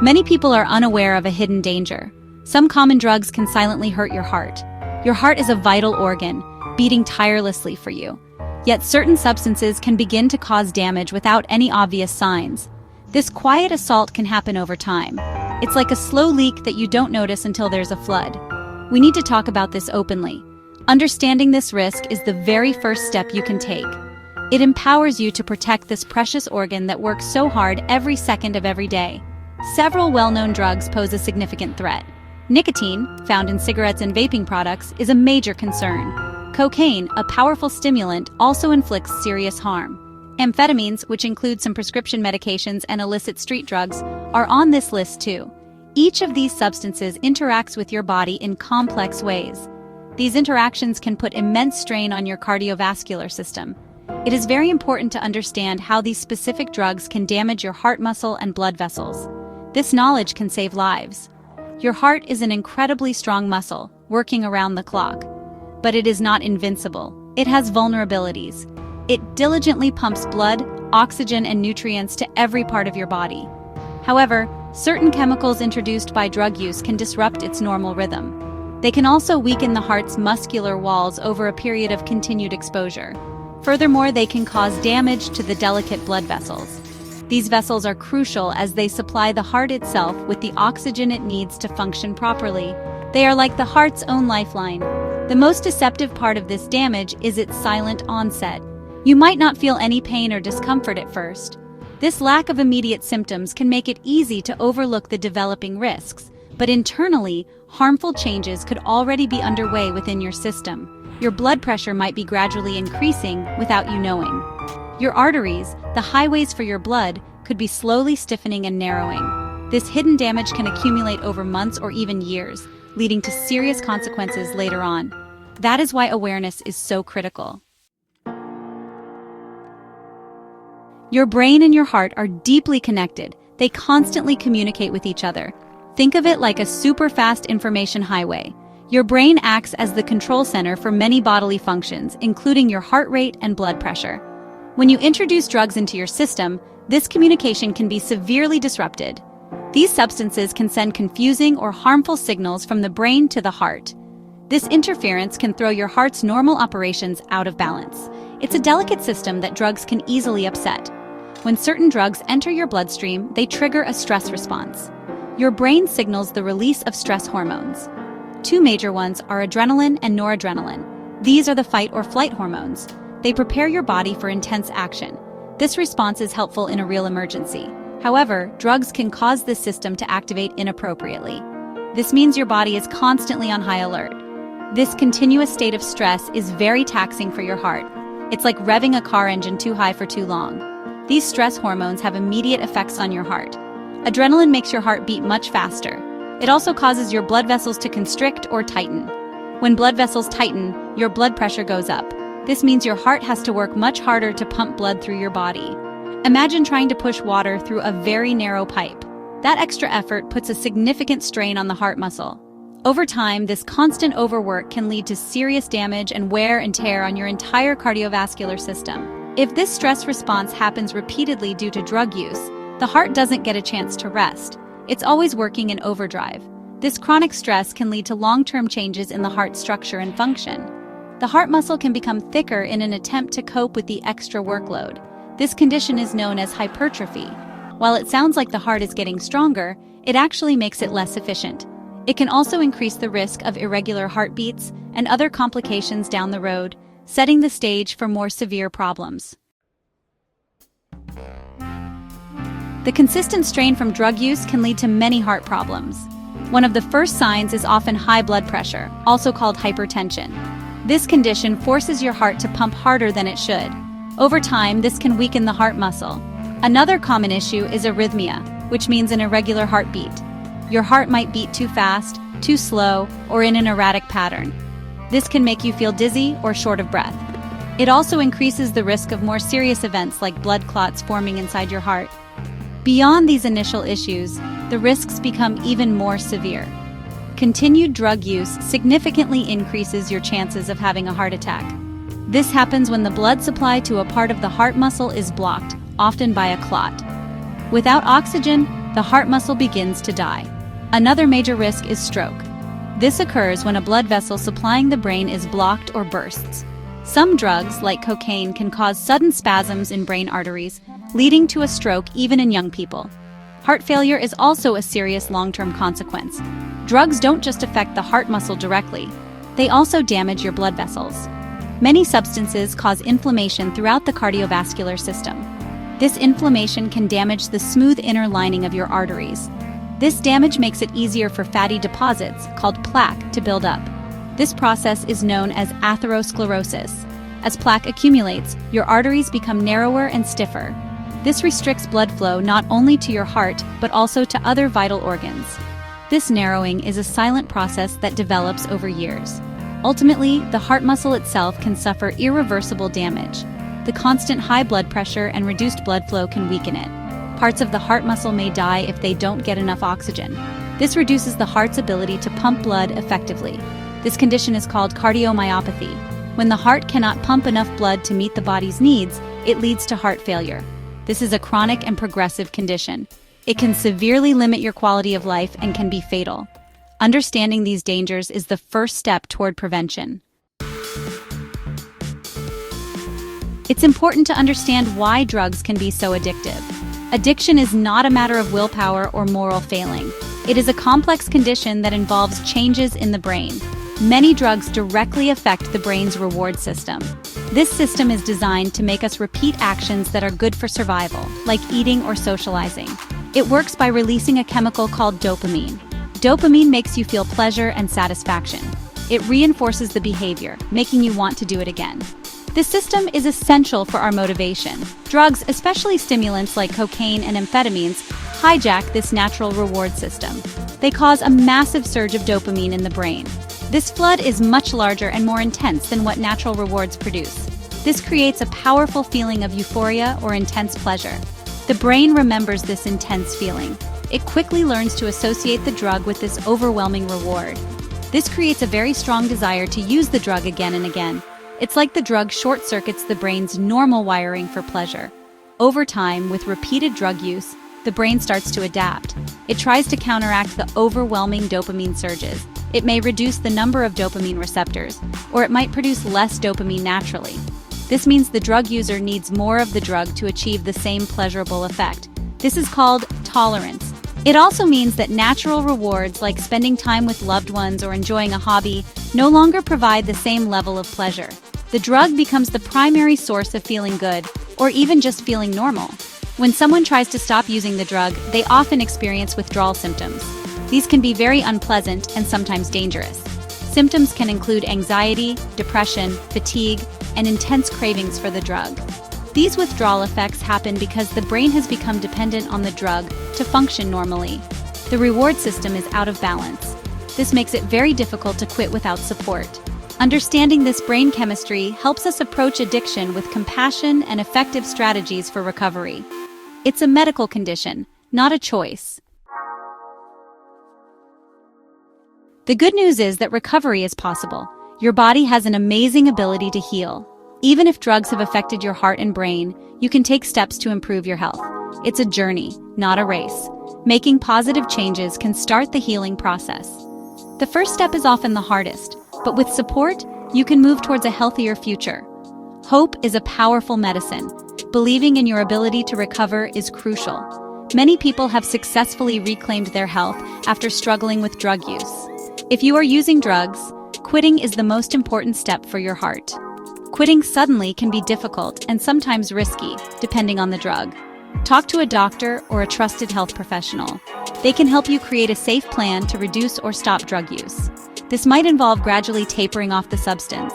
Many people are unaware of a hidden danger. Some common drugs can silently hurt your heart. Your heart is a vital organ, beating tirelessly for you. Yet certain substances can begin to cause damage without any obvious signs. This quiet assault can happen over time. It's like a slow leak that you don't notice until there's a flood. We need to talk about this openly. Understanding this risk is the very first step you can take. It empowers you to protect this precious organ that works so hard every second of every day. Several well-known drugs pose a significant threat. Nicotine, found in cigarettes and vaping products, is a major concern. Cocaine, a powerful stimulant, also inflicts serious harm. Amphetamines, which include some prescription medications and illicit street drugs, are on this list too. Each of these substances interacts with your body in complex ways. These interactions can put immense strain on your cardiovascular system. It is very important to understand how these specific drugs can damage your heart muscle and blood vessels. This knowledge can save lives. Your heart is an incredibly strong muscle, working around the clock. But it is not invincible. It has vulnerabilities. It diligently pumps blood, oxygen, and nutrients to every part of your body. However, certain chemicals introduced by drug use can disrupt its normal rhythm. They can also weaken the heart's muscular walls over a period of continued exposure. Furthermore, they can cause damage to the delicate blood vessels. These vessels are crucial as they supply the heart itself with the oxygen it needs to function properly. They are like the heart's own lifeline. The most deceptive part of this damage is its silent onset. You might not feel any pain or discomfort at first. This lack of immediate symptoms can make it easy to overlook the developing risks, but internally, harmful changes could already be underway within your system. Your blood pressure might be gradually increasing without you knowing. Your arteries, the highways for your blood, could be slowly stiffening and narrowing. This hidden damage can accumulate over months or even years, leading to serious consequences later on. That is why awareness is so critical. Your brain and your heart are deeply connected. They constantly communicate with each other. Think of it like a super-fast information highway. Your brain acts as the control center for many bodily functions, including your heart rate and blood pressure. When you introduce drugs into your system, this communication can be severely disrupted. These substances can send confusing or harmful signals from the brain to the heart. This interference can throw your heart's normal operations out of balance. It's a delicate system that drugs can easily upset. When certain drugs enter your bloodstream, they trigger a stress response. Your brain signals the release of stress hormones. Two major ones are adrenaline and noradrenaline. These are the fight or flight hormones. They prepare your body for intense action. This response is helpful in a real emergency. However, drugs can cause this system to activate inappropriately. This means your body is constantly on high alert. This continuous state of stress is very taxing for your heart. It's like revving a car engine too high for too long. These stress hormones have immediate effects on your heart. Adrenaline makes your heart beat much faster. It also causes your blood vessels to constrict or tighten. When blood vessels tighten, your blood pressure goes up. This means your heart has to work much harder to pump blood through your body. Imagine trying to push water through a very narrow pipe. That extra effort puts a significant strain on the heart muscle. Over time, this constant overwork can lead to serious damage and wear and tear on your entire cardiovascular system. If this stress response happens repeatedly due to drug use, the heart doesn't get a chance to rest. It's always working in overdrive. This chronic stress can lead to long-term changes in the heart structure and function. The heart muscle can become thicker in an attempt to cope with the extra workload. This condition is known as hypertrophy. While it sounds like the heart is getting stronger, it actually makes it less efficient. It can also increase the risk of irregular heartbeats and other complications down the road, setting the stage for more severe problems. The consistent strain from drug use can lead to many heart problems. One of the first signs is often high blood pressure, also called hypertension. This condition forces your heart to pump harder than it should. Over time, this can weaken the heart muscle. Another common issue is arrhythmia, which means an irregular heartbeat. Your heart might beat too fast, too slow, or in an erratic pattern. This can make you feel dizzy or short of breath. It also increases the risk of more serious events like blood clots forming inside your heart. Beyond these initial issues, the risks become even more severe. Continued drug use significantly increases your chances of having a heart attack. This happens when the blood supply to a part of the heart muscle is blocked, often by a clot. Without oxygen, the heart muscle begins to die. Another major risk is stroke. This occurs when a blood vessel supplying the brain is blocked or bursts. Some drugs, like cocaine, can cause sudden spasms in brain arteries, leading to a stroke even in young people. Heart failure is also a serious long-term consequence. Drugs don't just affect the heart muscle directly, they also damage your blood vessels. Many substances cause inflammation throughout the cardiovascular system. This inflammation can damage the smooth inner lining of your arteries. This damage makes it easier for fatty deposits, called plaque, to build up. This process is known as atherosclerosis. As plaque accumulates, your arteries become narrower and stiffer. This restricts blood flow not only to your heart, but also to other vital organs. This narrowing is a silent process that develops over years. Ultimately, the heart muscle itself can suffer irreversible damage. The constant high blood pressure and reduced blood flow can weaken it. Parts of the heart muscle may die if they don't get enough oxygen. This reduces the heart's ability to pump blood effectively. This condition is called cardiomyopathy. When the heart cannot pump enough blood to meet the body's needs, it leads to heart failure. This is a chronic and progressive condition. It can severely limit your quality of life and can be fatal. Understanding these dangers is the first step toward prevention. It's important to understand why drugs can be so addictive. Addiction is not a matter of willpower or moral failing. It is a complex condition that involves changes in the brain. Many drugs directly affect the brain's reward system. This system is designed to make us repeat actions that are good for survival, like eating or socializing. It works by releasing a chemical called dopamine. Dopamine makes you feel pleasure and satisfaction. It reinforces the behavior, making you want to do it again. This system is essential for our motivation. Drugs, especially stimulants like cocaine and amphetamines, hijack this natural reward system. They cause a massive surge of dopamine in the brain. This flood is much larger and more intense than what natural rewards produce. This creates a powerful feeling of euphoria or intense pleasure. The brain remembers this intense feeling. It quickly learns to associate the drug with this overwhelming reward. This creates a very strong desire to use the drug again and again. It's like the drug short-circuits the brain's normal wiring for pleasure. Over time, with repeated drug use, the brain starts to adapt. It tries to counteract the overwhelming dopamine surges. It may reduce the number of dopamine receptors, or it might produce less dopamine naturally. This means the drug user needs more of the drug to achieve the same pleasurable effect. This is called tolerance. It also means that natural rewards like spending time with loved ones or enjoying a hobby no longer provide the same level of pleasure. The drug becomes the primary source of feeling good, or even just feeling normal. When someone tries to stop using the drug, they often experience withdrawal symptoms. These can be very unpleasant and sometimes dangerous. Symptoms can include anxiety, depression, fatigue, and intense cravings for the drug. These withdrawal effects happen because the brain has become dependent on the drug to function normally. The reward system is out of balance. This makes it very difficult to quit without support. Understanding this brain chemistry helps us approach addiction with compassion and effective strategies for recovery. It's a medical condition, not a choice. The good news is that recovery is possible. Your body has an amazing ability to heal. Even if drugs have affected your heart and brain, you can take steps to improve your health. It's a journey, not a race. Making positive changes can start the healing process. The first step is often the hardest, but with support, you can move towards a healthier future. Hope is a powerful medicine. Believing in your ability to recover is crucial. Many people have successfully reclaimed their health after struggling with drug use. If you are using drugs, quitting is the most important step for your heart. Quitting suddenly can be difficult and sometimes risky, depending on the drug. Talk to a doctor or a trusted health professional. They can help you create a safe plan to reduce or stop drug use. This might involve gradually tapering off the substance.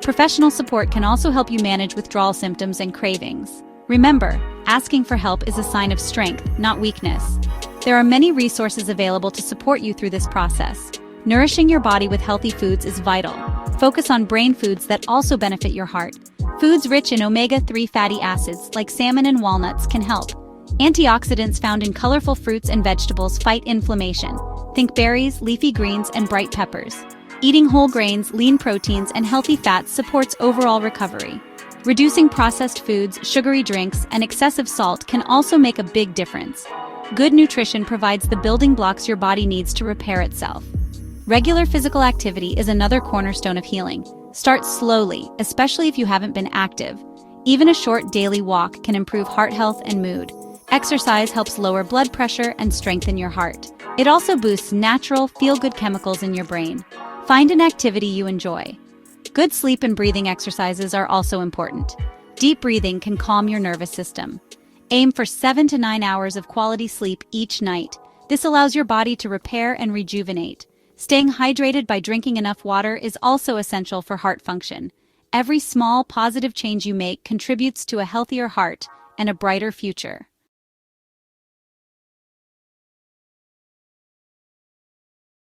Professional support can also help you manage withdrawal symptoms and cravings. Remember, asking for help is a sign of strength, not weakness. There are many resources available to support you through this process. Nourishing your body with healthy foods is vital. Focus on brain foods that also benefit your heart. Foods rich in omega-3 fatty acids like salmon and walnuts can help. Antioxidants found in colorful fruits and vegetables fight inflammation. Think berries, leafy greens, and bright peppers. Eating whole grains, lean proteins, and healthy fats supports overall recovery. Reducing processed foods, sugary drinks, and excessive salt can also make a big difference. Good nutrition provides the building blocks your body needs to repair itself. Regular physical activity is another cornerstone of healing. Start slowly, especially if you haven't been active. Even a short daily walk can improve heart health and mood. Exercise helps lower blood pressure and strengthen your heart. It also boosts natural, feel-good chemicals in your brain. Find an activity you enjoy. Good sleep and breathing exercises are also important. Deep breathing can calm your nervous system. Aim for 7 to 9 hours of quality sleep each night. This allows your body to repair and rejuvenate. Staying hydrated by drinking enough water is also essential for heart function. Every small, positive change you make contributes to a healthier heart and a brighter future.